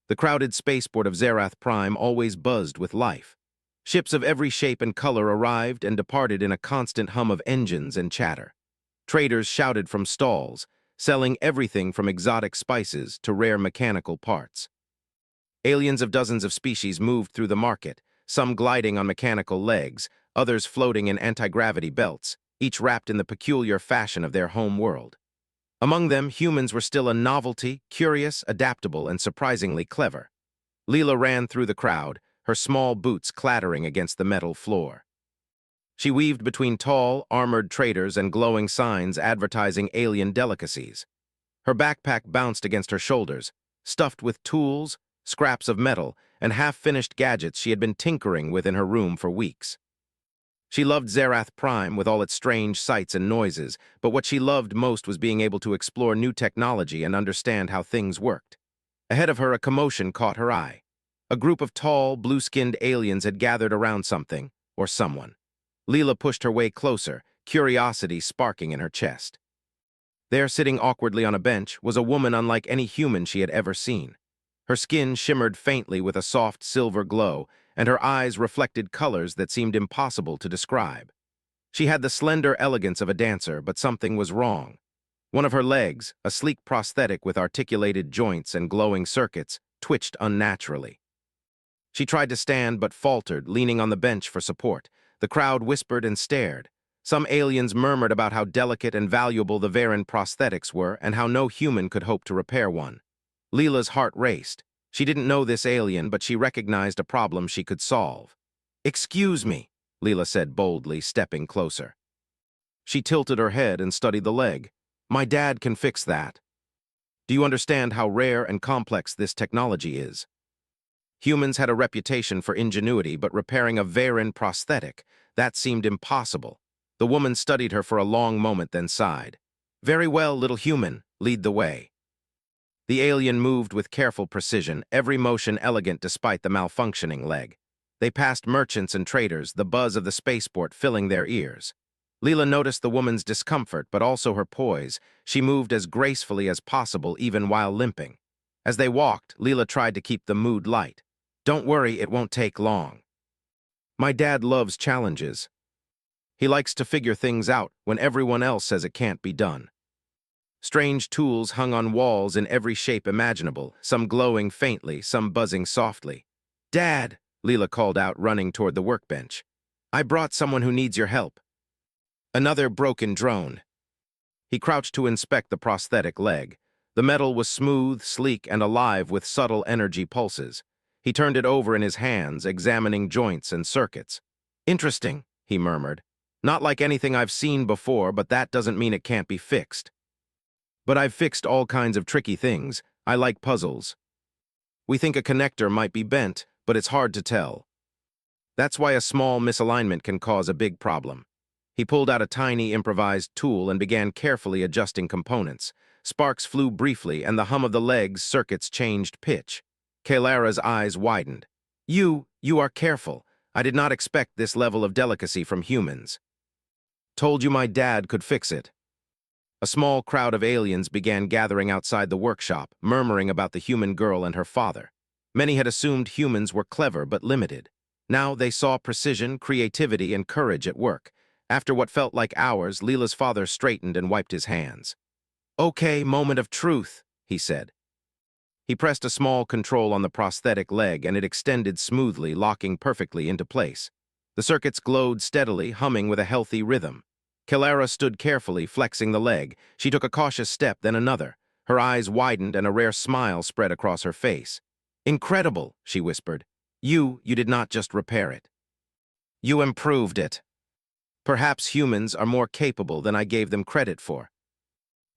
The crowded spaceport of Zerath Prime always buzzed with life. Ships of every shape and color arrived and departed in a constant hum of engines and chatter. Traders shouted from stalls, selling everything from exotic spices to rare mechanical parts. Aliens of dozens of species moved through the market, some gliding on mechanical legs, others floating in anti-gravity belts, each wrapped in the peculiar fashion of their home world. Among them, humans were still a novelty, curious, adaptable, and surprisingly clever. Leela ran through the crowd, her small boots clattering against the metal floor. She weaved between tall, armored traders and glowing signs advertising alien delicacies. Her backpack bounced against her shoulders, stuffed with tools, scraps of metal, and half-finished gadgets she had been tinkering with in her room for weeks. She loved Zerath Prime with all its strange sights and noises, but what she loved most was being able to explore new technology and understand how things worked. Ahead of her, a commotion caught her eye. A group of tall, blue-skinned aliens had gathered around something, or someone. Leela pushed her way closer, curiosity sparking in her chest. There, sitting awkwardly on a bench, was a woman unlike any human she had ever seen. Her skin shimmered faintly with a soft silver glow, and her eyes reflected colors that seemed impossible to describe. She had the slender elegance of a dancer, but something was wrong. One of her legs, a sleek prosthetic with articulated joints and glowing circuits, twitched unnaturally. She tried to stand but faltered, leaning on the bench for support. The crowd whispered and stared. Some aliens murmured about how delicate and valuable the Varen prosthetics were and how no human could hope to repair one. Leela's heart raced. She didn't know this alien, but she recognized a problem she could solve. "Excuse me," Leela said boldly, stepping closer. She tilted her head and studied the leg. "My dad can fix that." "Do you understand how rare and complex this technology is?" Humans had a reputation for ingenuity, but repairing a Varen prosthetic, that seemed impossible. The woman studied her for a long moment, then sighed. "Very well, little human, lead the way." The alien moved with careful precision, every motion elegant despite the malfunctioning leg. They passed merchants and traders, the buzz of the spaceport filling their ears. Leela noticed the woman's discomfort, but also her poise. She moved as gracefully as possible, even while limping. As they walked, Leela tried to keep the mood light. "Don't worry, it won't take long. My dad loves challenges. He likes to figure things out when everyone else says it can't be done." Strange tools hung on walls in every shape imaginable, some glowing faintly, some buzzing softly. "Dad," Leela called out, running toward the workbench. "I brought someone who needs your help." Another broken drone. He crouched to inspect the prosthetic leg. The metal was smooth, sleek, and alive with subtle energy pulses. He turned it over in his hands, examining joints and circuits. "Interesting," he murmured. "Not like anything I've seen before, but that doesn't mean it can't be fixed." "But I've fixed all kinds of tricky things. I like puzzles. We think a connector might be bent, but it's hard to tell. That's why a small misalignment can cause a big problem." He pulled out a tiny improvised tool and began carefully adjusting components. Sparks flew briefly, and the hum of the leg's circuits changed pitch. Kalara's eyes widened. You are careful. I did not expect this level of delicacy from humans." "Told you my dad could fix it." A small crowd of aliens began gathering outside the workshop, murmuring about the human girl and her father. Many had assumed humans were clever but limited. Now they saw precision, creativity, and courage at work. After what felt like hours, Leela's father straightened and wiped his hands. "Okay, moment of truth," he said. He pressed a small control on the prosthetic leg, and it extended smoothly, locking perfectly into place. The circuits glowed steadily, humming with a healthy rhythm. Kalara stood carefully, flexing the leg. She took a cautious step, then another. Her eyes widened, and a rare smile spread across her face. "Incredible," she whispered. You did not just repair it. You improved it. Perhaps humans are more capable than I gave them credit for."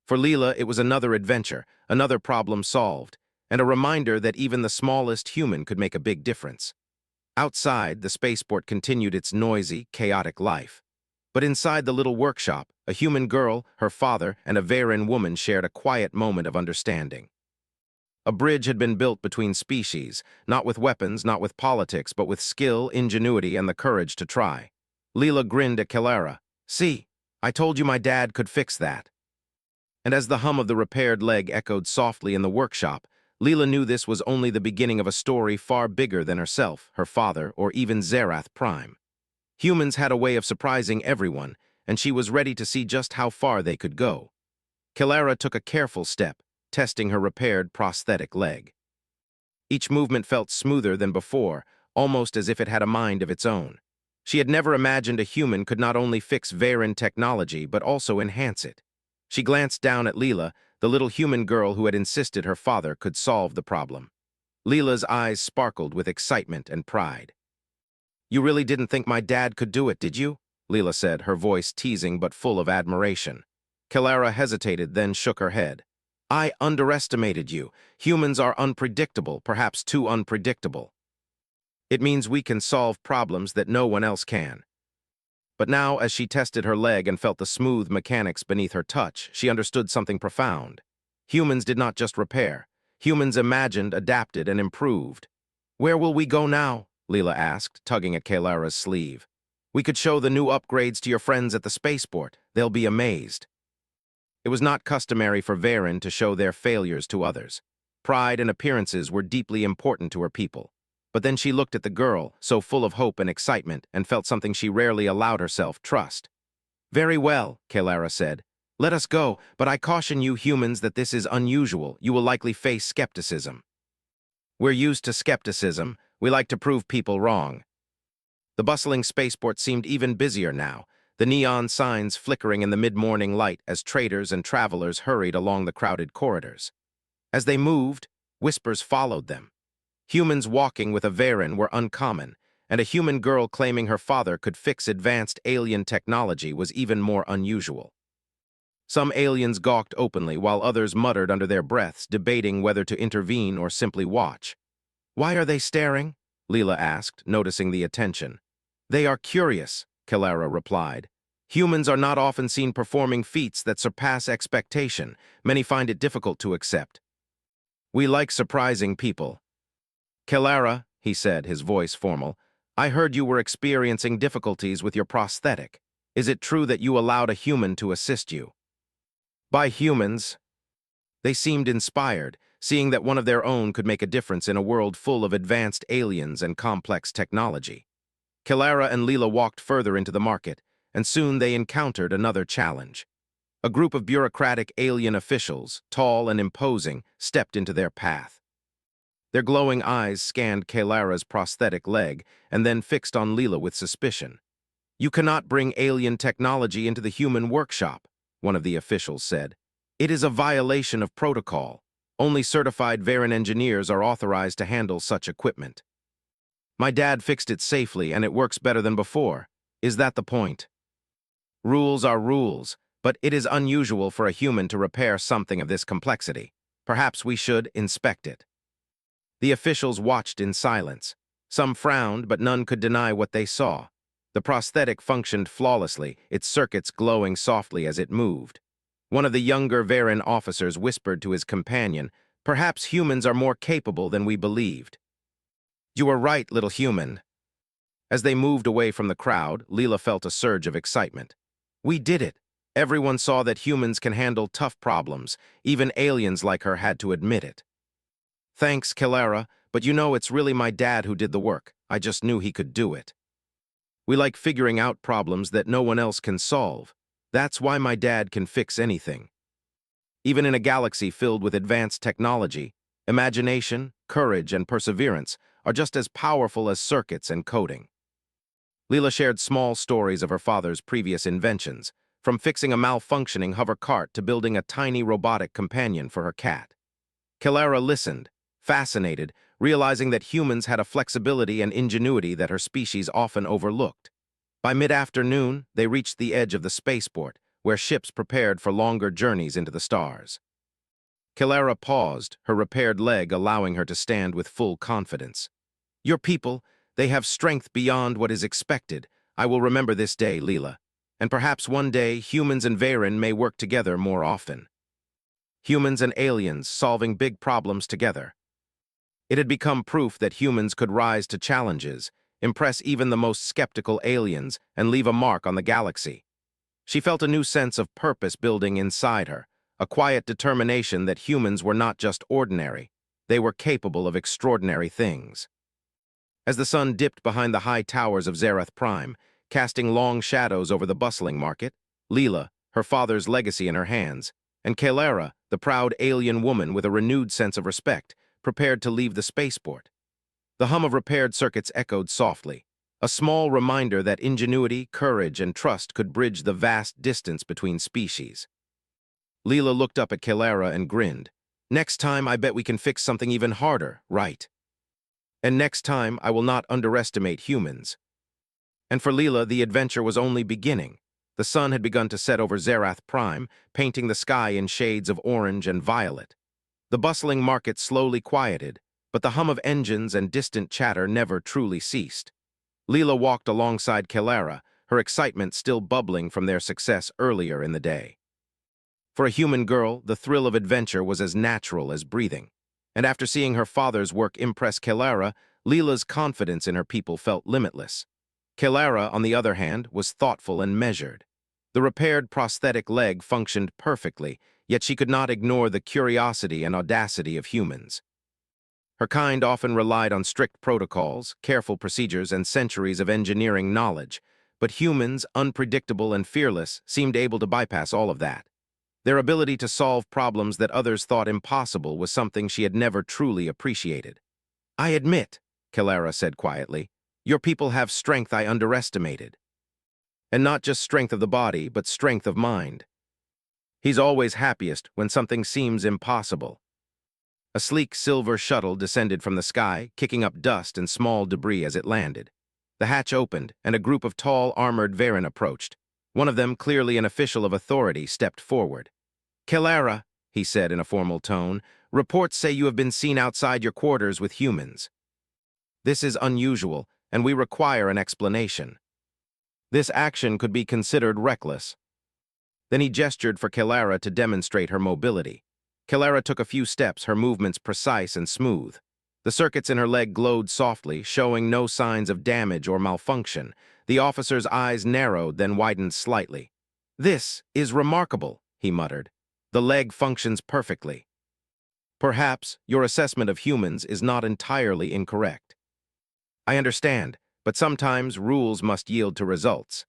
For Leela, it was another adventure, another problem solved, and a reminder that even the smallest human could make a big difference. Outside, the spaceport continued its noisy, chaotic life. But inside the little workshop, a human girl, her father, and a Varen woman shared a quiet moment of understanding. A bridge had been built between species, not with weapons, not with politics, but with skill, ingenuity, and the courage to try. Leela grinned at Kalara. "See, I told you my dad could fix that." And as the hum of the repaired leg echoed softly in the workshop, Leela knew this was only the beginning of a story far bigger than herself, her father, or even Zerath Prime. Humans had a way of surprising everyone, and she was ready to see just how far they could go. Kilara took a careful step, testing her repaired prosthetic leg. Each movement felt smoother than before, almost as if it had a mind of its own. She had never imagined a human could not only fix Varen technology, but also enhance it. She glanced down at Leela, the little human girl who had insisted her father could solve the problem. Leela's eyes sparkled with excitement and pride. "You really didn't think my dad could do it, did you?" Leela said, her voice teasing but full of admiration. Kilara hesitated, then shook her head. "I underestimated you. Humans are unpredictable, perhaps too unpredictable. It means we can solve problems that no one else can." But now, as she tested her leg and felt the smooth mechanics beneath her touch, she understood something profound. Humans did not just repair. Humans imagined, adapted, and improved. "Where will we go now?" Leela asked, tugging at Kilara's sleeve. "We could show the new upgrades to your friends at the spaceport. They'll be amazed." It was not customary for Varen to show their failures to others. Pride and appearances were deeply important to her people. But then she looked at the girl, so full of hope and excitement, and felt something she rarely allowed herself, trust. "Very well," Kilara said. "Let us go, but I caution you humans that this is unusual. You will likely face skepticism." "We're used to skepticism. We like to prove people wrong." The bustling spaceport seemed even busier now, the neon signs flickering in the mid-morning light as traders and travelers hurried along the crowded corridors. As they moved, whispers followed them. Humans walking with a Varen were uncommon, and a human girl claiming her father could fix advanced alien technology was even more unusual. Some aliens gawked openly, while others muttered under their breaths, debating whether to intervene or simply watch. "Why are they staring?" Leela asked, noticing the attention. "They are curious," Kilara replied. "Humans are not often seen performing feats that surpass expectation. Many find it difficult to accept." "We like surprising people." "Kilara," he said, his voice formal, "I heard you were experiencing difficulties with your prosthetic. Is it true that you allowed a human to assist you?" "By humans." They seemed inspired, seeing that one of their own could make a difference in a world full of advanced aliens and complex technology. Kilara and Leela walked further into the market, and soon they encountered another challenge. A group of bureaucratic alien officials, tall and imposing, stepped into their path. Their glowing eyes scanned Kilara's prosthetic leg and then fixed on Leela with suspicion. "You cannot bring alien technology into the human workshop," one of the officials said. "It is a violation of protocol. Only certified Varen engineers are authorized to handle such equipment." "My dad fixed it safely and it works better than before. Is that the point?" "Rules are rules, but it is unusual for a human to repair something of this complexity. Perhaps we should inspect it." The officials watched in silence. Some frowned, but none could deny what they saw. The prosthetic functioned flawlessly, its circuits glowing softly as it moved. One of the younger Varen officers whispered to his companion, "Perhaps humans are more capable than we believed." "You are right, little human." As they moved away from the crowd, Leela felt a surge of excitement. "We did it." Everyone saw that humans can handle tough problems. Even aliens like her had to admit it. "Thanks, Kilara, but you know it's really my dad who did the work. I just knew he could do it. We like figuring out problems that no one else can solve. That's why my dad can fix anything." Even in a galaxy filled with advanced technology, imagination, courage, and perseverance are just as powerful as circuits and coding. Leela shared small stories of her father's previous inventions, from fixing a malfunctioning hover cart to building a tiny robotic companion for her cat. Kilara listened, fascinated, realizing that humans had a flexibility and ingenuity that her species often overlooked. By mid-afternoon, they reached the edge of the spaceport, where ships prepared for longer journeys into the stars. Kilara paused, her repaired leg allowing her to stand with full confidence. "Your people, they have strength beyond what is expected. I will remember this day, Leela. And perhaps one day, humans and Varen may work together more often." Humans and aliens solving big problems together. It had become proof that humans could rise to challenges, impress even the most skeptical aliens, and leave a mark on the galaxy. She felt a new sense of purpose building inside her, a quiet determination that humans were not just ordinary. They were capable of extraordinary things. As the sun dipped behind the high towers of Zerath Prime, casting long shadows over the bustling market, Leela, her father's legacy in her hands, and Kalara, the proud alien woman with a renewed sense of respect, prepared to leave the spaceport. The hum of repaired circuits echoed softly, a small reminder that ingenuity, courage, and trust could bridge the vast distance between species. Leela looked up at Kalara and grinned. "Next time, I bet we can fix something even harder, right? And next time, I will not underestimate humans." And for Leela, the adventure was only beginning. The sun had begun to set over Zerath Prime, painting the sky in shades of orange and violet. The bustling market slowly quieted, but the hum of engines and distant chatter never truly ceased. Leela walked alongside Kalara, her excitement still bubbling from their success earlier in the day. For a human girl, the thrill of adventure was as natural as breathing. And after seeing her father's work impress Kalara, Leela's confidence in her people felt limitless. Kalara, on the other hand, was thoughtful and measured. The repaired prosthetic leg functioned perfectly, yet she could not ignore the curiosity and audacity of humans. Her kind often relied on strict protocols, careful procedures, and centuries of engineering knowledge, but humans, unpredictable and fearless, seemed able to bypass all of that. Their ability to solve problems that others thought impossible was something she had never truly appreciated. "I admit," Kalara said quietly, "your people have strength I underestimated. And not just strength of the body, but strength of mind." He's always happiest when something seems impossible. A sleek silver shuttle descended from the sky, kicking up dust and small debris as it landed. The hatch opened, and a group of tall, armored Varen approached. One of them, clearly an official of authority, stepped forward. "Kalara," he said in a formal tone, "reports say you have been seen outside your quarters with humans. This is unusual, and we require an explanation. This action could be considered reckless." Then he gestured for Kalara to demonstrate her mobility. Kalara took a few steps, her movements precise and smooth. The circuits in her leg glowed softly, showing no signs of damage or malfunction. The officer's eyes narrowed, then widened slightly. "This is remarkable," he muttered. "The leg functions perfectly. Perhaps your assessment of humans is not entirely incorrect. I understand, but sometimes rules must yield to results."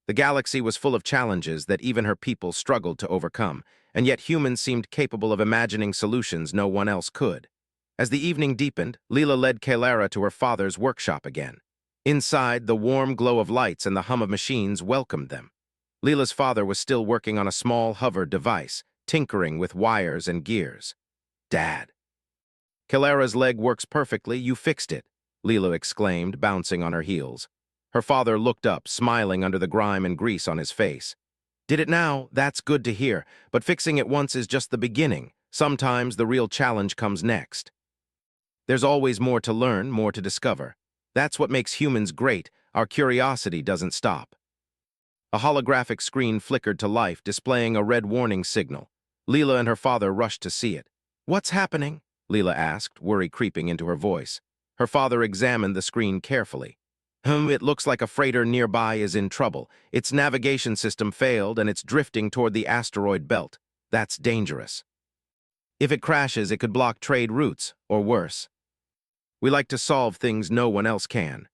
The galaxy was full of challenges that even her people struggled to overcome, and yet humans seemed capable of imagining solutions no one else could. As the evening deepened, Leela led Kalara to her father's workshop again. Inside, the warm glow of lights and the hum of machines welcomed them. Leela's father was still working on a small hover device, tinkering with wires and gears. "Dad." "Kalara's leg works perfectly, you fixed it," Leela exclaimed, bouncing on her heels. Her father looked up, smiling under the grime and grease on his face. "Did it now? That's good to hear, but fixing it once is just the beginning. Sometimes the real challenge comes next. There's always more to learn, more to discover. That's what makes humans great. Our curiosity doesn't stop." A holographic screen flickered to life, displaying a red warning signal. Leela and her father rushed to see it. "What's happening?" Leela asked, worry creeping into her voice. Her father examined the screen carefully. It looks like a freighter nearby is in trouble. Its navigation system failed and it's drifting toward the asteroid belt. That's dangerous. If it crashes, it could block trade routes, or worse. We like to solve things no one else can.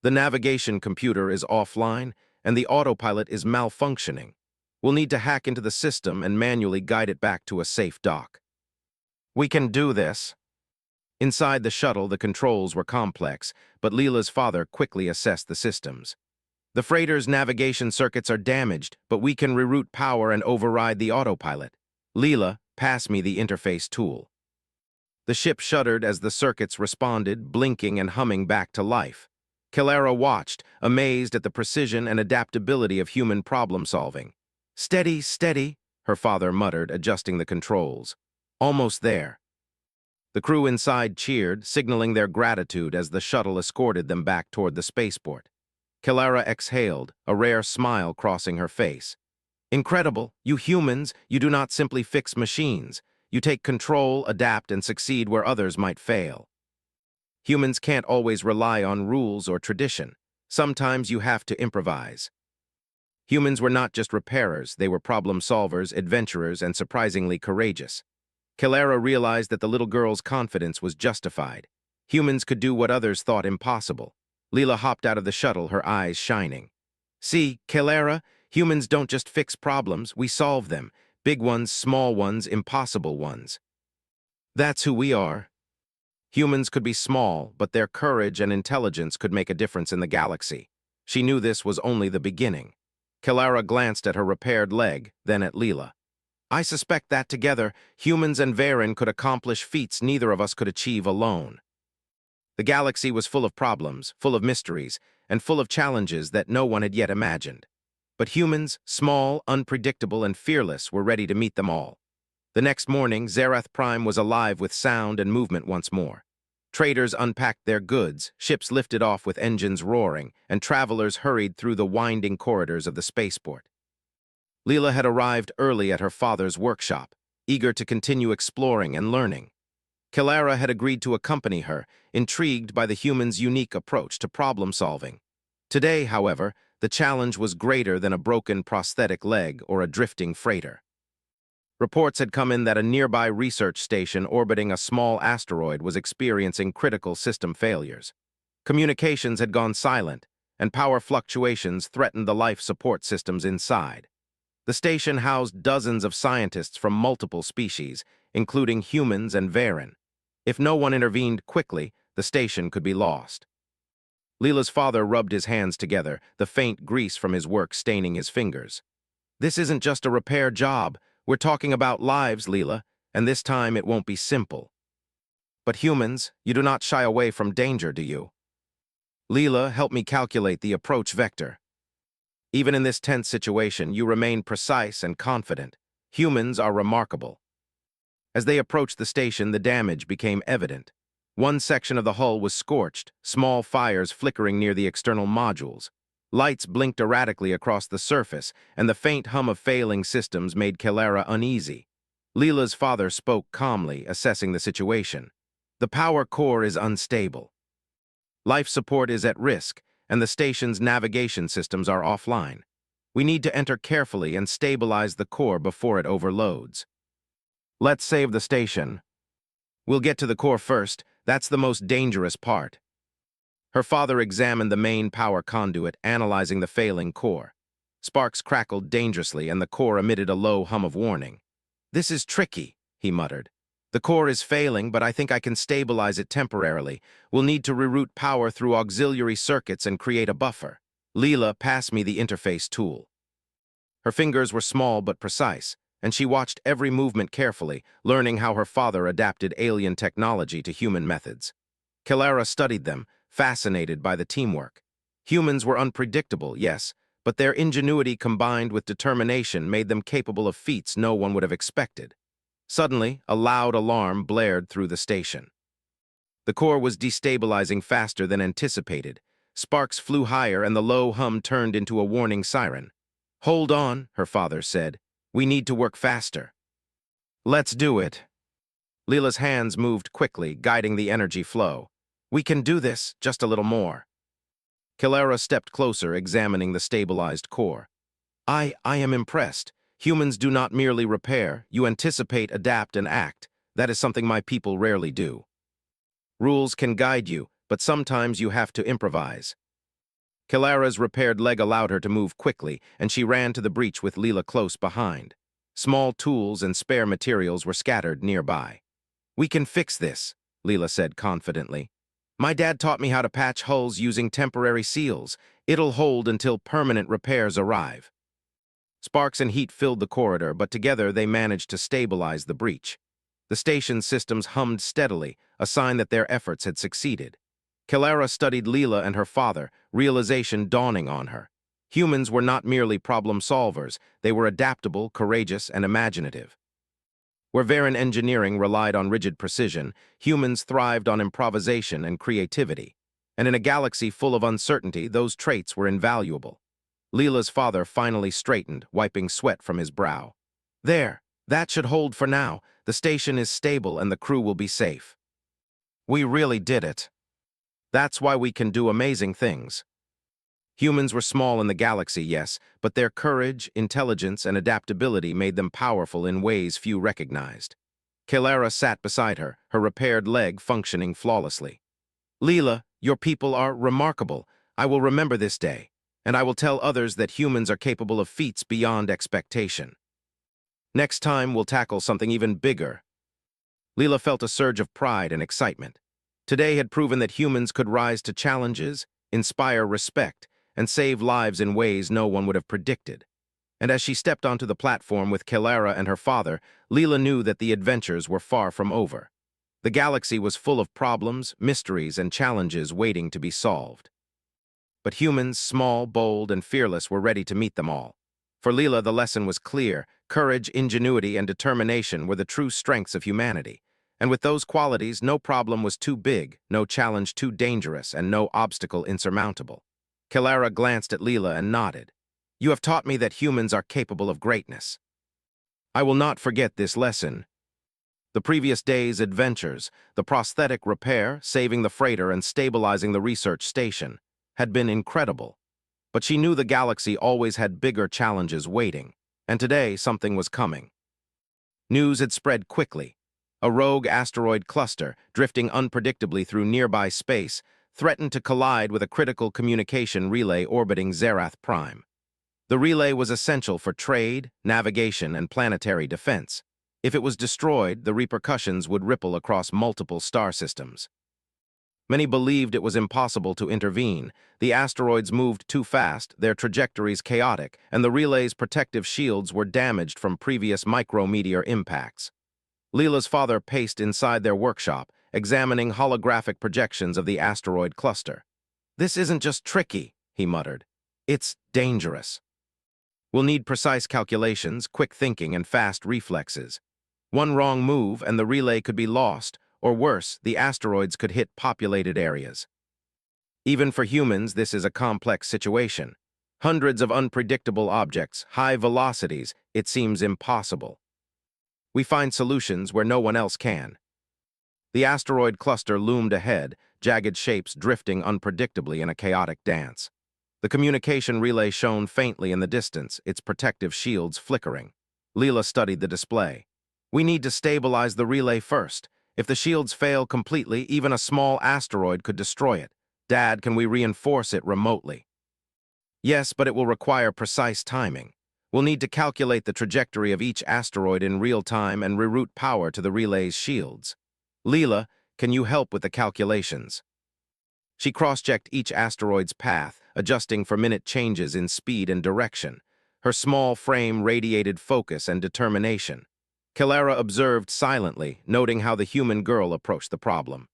The navigation computer is offline, and the autopilot is malfunctioning. We'll need to hack into the system and manually guide it back to a safe dock. We can do this. Inside the shuttle, the controls were complex, but Leela's father quickly assessed the systems. The freighter's navigation circuits are damaged, but we can reroute power and override the autopilot. Leela, pass me the interface tool. The ship shuddered as the circuits responded, blinking and humming back to life. Kalara watched, amazed at the precision and adaptability of human problem-solving. "Steady, steady," her father muttered, adjusting the controls. "Almost there." The crew inside cheered, signaling their gratitude as the shuttle escorted them back toward the spaceport. Kalara exhaled, a rare smile crossing her face. "Incredible, you humans, you do not simply fix machines. You take control, adapt, and succeed where others might fail. Humans can't always rely on rules or tradition. Sometimes you have to improvise." Humans were not just repairers, they were problem solvers, adventurers, and surprisingly courageous. Kilara realized that the little girl's confidence was justified. Humans could do what others thought impossible. Leela hopped out of the shuttle, her eyes shining. See, Kilara, humans don't just fix problems, we solve them. Big ones, small ones, impossible ones. That's who we are. Humans could be small, but their courage and intelligence could make a difference in the galaxy. She knew this was only the beginning. Kilara glanced at her repaired leg, then at Leela. I suspect that together, humans and Varen could accomplish feats neither of us could achieve alone. The galaxy was full of problems, full of mysteries, and full of challenges that no one had yet imagined. But humans, small, unpredictable, and fearless, were ready to meet them all. The next morning, Zerath Prime was alive with sound and movement once more. Traders unpacked their goods, ships lifted off with engines roaring, and travelers hurried through the winding corridors of the spaceport. Leela had arrived early at her father's workshop, eager to continue exploring and learning. Kilara had agreed to accompany her, intrigued by the human's unique approach to problem-solving. Today, however, the challenge was greater than a broken prosthetic leg or a drifting freighter. Reports had come in that a nearby research station orbiting a small asteroid was experiencing critical system failures. Communications had gone silent, and power fluctuations threatened the life support systems inside. The station housed dozens of scientists from multiple species, including humans and Varen. If no one intervened quickly, the station could be lost. Leela's father rubbed his hands together, the faint grease from his work staining his fingers. This isn't just a repair job. We're talking about lives, Leela, and this time it won't be simple. But humans, you do not shy away from danger, do you? Leela, help me calculate the approach vector. Even in this tense situation, you remain precise and confident. Humans are remarkable. As they approached the station, the damage became evident. One section of the hull was scorched, small fires flickering near the external modules. Lights blinked erratically across the surface, and the faint hum of failing systems made Kilara uneasy. Leela's father spoke calmly, assessing the situation. The power core is unstable. Life support is at risk, and the station's navigation systems are offline. We need to enter carefully and stabilize the core before it overloads. Let's save the station. We'll get to the core first. That's the most dangerous part. Her father examined the main power conduit, analyzing the failing core. Sparks crackled dangerously, and the core emitted a low hum of warning. This is tricky, he muttered. The core is failing, but I think I can stabilize it temporarily. We'll need to reroute power through auxiliary circuits and create a buffer. Leela, pass me the interface tool. Her fingers were small but precise, and she watched every movement carefully, learning how her father adapted alien technology to human methods. Kilara studied them, fascinated by the teamwork. Humans were unpredictable, yes, but their ingenuity combined with determination made them capable of feats no one would have expected. Suddenly, a loud alarm blared through the station. The core was destabilizing faster than anticipated. Sparks flew higher and the low hum turned into a warning siren. Hold on, her father said. We need to work faster. Let's do it. Leela's hands moved quickly, guiding the energy flow. We can do this, just a little more. Kilara stepped closer, examining the stabilized core. I am impressed. Humans do not merely repair, you anticipate, adapt, and act. That is something my people rarely do. Rules can guide you, but sometimes you have to improvise. Kilara's repaired leg allowed her to move quickly, and she ran to the breach with Leela close behind. Small tools and spare materials were scattered nearby. We can fix this, Leela said confidently. My dad taught me how to patch hulls using temporary seals. It'll hold until permanent repairs arrive. Sparks and heat filled the corridor, but together they managed to stabilize the breach. The station's systems hummed steadily, a sign that their efforts had succeeded. Kilara studied Leela and her father, realization dawning on her. Humans were not merely problem solvers, they were adaptable, courageous, and imaginative. Where Varen engineering relied on rigid precision, humans thrived on improvisation and creativity. And in a galaxy full of uncertainty, those traits were invaluable. Leela's father finally straightened, wiping sweat from his brow. There, that should hold for now. The station is stable and the crew will be safe. We really did it. That's why we can do amazing things. Humans were small in the galaxy, yes, but their courage, intelligence, and adaptability made them powerful in ways few recognized. Kelara sat beside her, her repaired leg functioning flawlessly. Leela, your people are remarkable. I will remember this day, and I will tell others that humans are capable of feats beyond expectation. Next time, we'll tackle something even bigger. Leela felt a surge of pride and excitement. Today had proven that humans could rise to challenges, inspire respect, and save lives in ways no one would have predicted. And as she stepped onto the platform with Kelara and her father, Leela knew that the adventures were far from over. The galaxy was full of problems, mysteries, and challenges waiting to be solved. But humans, small, bold, and fearless, were ready to meet them all. For Leela, the lesson was clear. Courage, ingenuity, and determination were the true strengths of humanity. And with those qualities, no problem was too big, no challenge too dangerous, and no obstacle insurmountable. Kelara glanced at Leela and nodded. You have taught me that humans are capable of greatness. I will not forget this lesson. The previous day's adventures, the prosthetic repair, saving the freighter, and stabilizing the research station, had been incredible. But she knew the galaxy always had bigger challenges waiting, and today something was coming. News had spread quickly. A rogue asteroid cluster, drifting unpredictably through nearby space, threatened to collide with a critical communication relay orbiting Zerath Prime. The relay was essential for trade, navigation, and planetary defense. If it was destroyed, the repercussions would ripple across multiple star systems. Many believed it was impossible to intervene. The asteroids moved too fast, their trajectories chaotic, and the relay's protective shields were damaged from previous micrometeor impacts. Leela's father paced inside their workshop, examining holographic projections of the asteroid cluster. This isn't just tricky, he muttered. It's dangerous. We'll need precise calculations, quick thinking, and fast reflexes. One wrong move and the relay could be lost, or worse, the asteroids could hit populated areas. Even for humans, this is a complex situation. Hundreds of unpredictable objects, high velocities, it seems impossible. We find solutions where no one else can. The asteroid cluster loomed ahead, jagged shapes drifting unpredictably in a chaotic dance. The communication relay shone faintly in the distance, its protective shields flickering. Leela studied the display. We need to stabilize the relay first. If the shields fail completely, even a small asteroid could destroy it. Dad, can we reinforce it remotely? Yes, but it will require precise timing. We'll need to calculate the trajectory of each asteroid in real time and reroute power to the relay's shields. Leela, can you help with the calculations? She cross-checked each asteroid's path, adjusting for minute changes in speed and direction. Her small frame radiated focus and determination. Kelara observed silently, noting how the human girl approached the problem.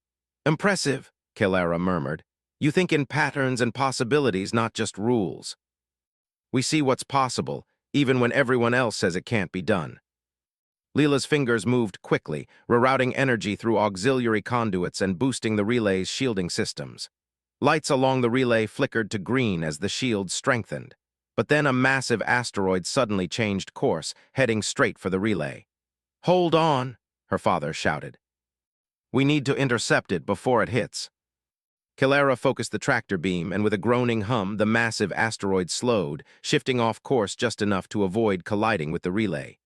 Impressive, Kelara murmured. You think in patterns and possibilities, not just rules. We see what's possible, even when everyone else says it can't be done. Leela's fingers moved quickly, rerouting energy through auxiliary conduits and boosting the relay's shielding systems. Lights along the relay flickered to green as the shields strengthened. But then a massive asteroid suddenly changed course, heading straight for the relay. Hold on, her father shouted. We need to intercept it before it hits. Kelara focused the tractor beam, and with a groaning hum, the massive asteroid slowed, shifting off course just enough to avoid colliding with the relay.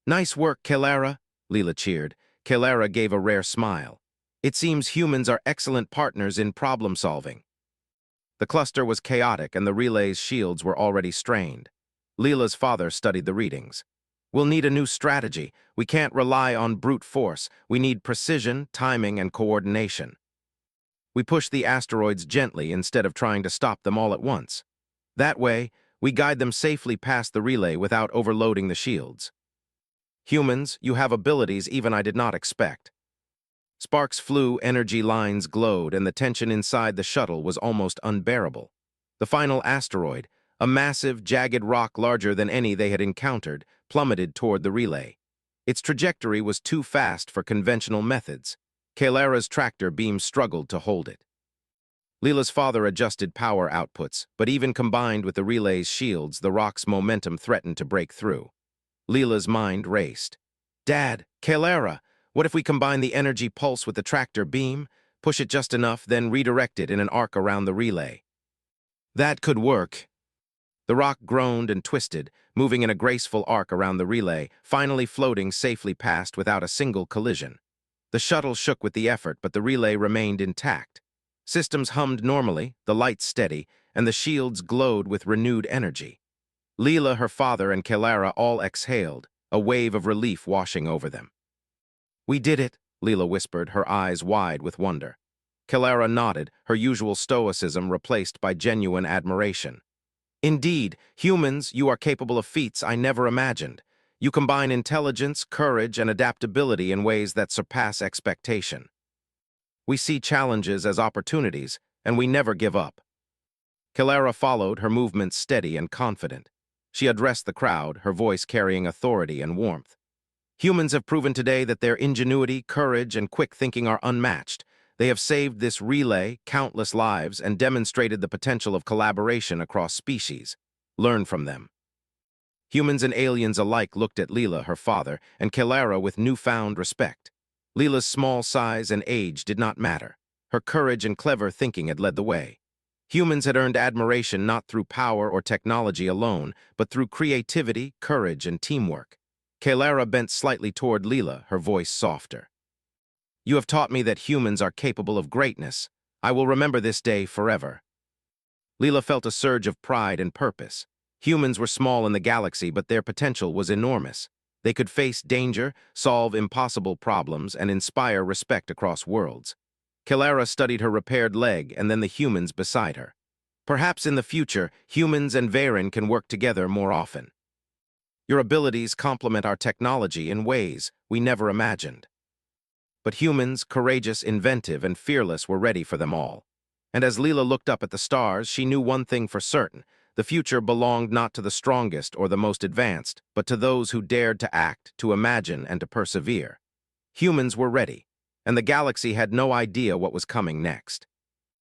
Nice work, Kelara, Leela cheered. Kelara gave a rare smile. It seems humans are excellent partners in problem-solving. The cluster was chaotic, and the relay's shields were already strained. Leela's father studied the readings. We'll need a new strategy. We can't rely on brute force. We need precision, timing, and coordination. We push the asteroids gently instead of trying to stop them all at once. That way, we guide them safely past the relay without overloading the shields. Humans, you have abilities even I did not expect. Sparks flew, energy lines glowed, and the tension inside the shuttle was almost unbearable. The final asteroid, a massive, jagged rock larger than any they had encountered, plummeted toward the relay. Its trajectory was too fast for conventional methods. Kelara's tractor beam struggled to hold it. Leela's father adjusted power outputs, but even combined with the relay's shields, the rock's momentum threatened to break through. Leela's mind raced. Dad, Kelara, what if we combine the energy pulse with the tractor beam, push it just enough, then redirect it in an arc around the relay? That could work. The rock groaned and twisted, moving in a graceful arc around the relay, finally floating safely past without a single collision. The shuttle shook with the effort, but the relay remained intact. Systems hummed normally, the lights steady, and the shields glowed with renewed energy. Leela, her father, and Kelara all exhaled, a wave of relief washing over them. "We did it," Leela whispered, her eyes wide with wonder. Kelara nodded, her usual stoicism replaced by genuine admiration. "Indeed, humans, you are capable of feats I never imagined. You combine intelligence, courage, and adaptability in ways that surpass expectation. We see challenges as opportunities, and we never give up." Kelara followed, her movements steady and confident. She addressed the crowd, her voice carrying authority and warmth. "Humans have proven today that their ingenuity, courage, and quick thinking are unmatched. They have saved this relay, countless lives, and demonstrated the potential of collaboration across species. Learn from them." Humans and aliens alike looked at Leela, her father, and Kelara with newfound respect. Leela's small size and age did not matter. Her courage and clever thinking had led the way. Humans had earned admiration not through power or technology alone, but through creativity, courage, and teamwork. Kelara bent slightly toward Leela, her voice softer. "You have taught me that humans are capable of greatness. I will remember this day forever." Leela felt a surge of pride and purpose. Humans were small in the galaxy, but their potential was enormous. They could face danger, solve impossible problems, and inspire respect across worlds. Kelara studied her repaired leg and then the humans beside her. Perhaps in the future, humans and Varen can work together more often. "Your abilities complement our technology in ways we never imagined." But humans, courageous, inventive, and fearless, were ready for them all. And as Leela looked up at the stars, she knew one thing for certain. The future belonged not to the strongest or the most advanced, but to those who dared to act, to imagine, and to persevere. Humans were ready, and the galaxy had no idea what was coming next.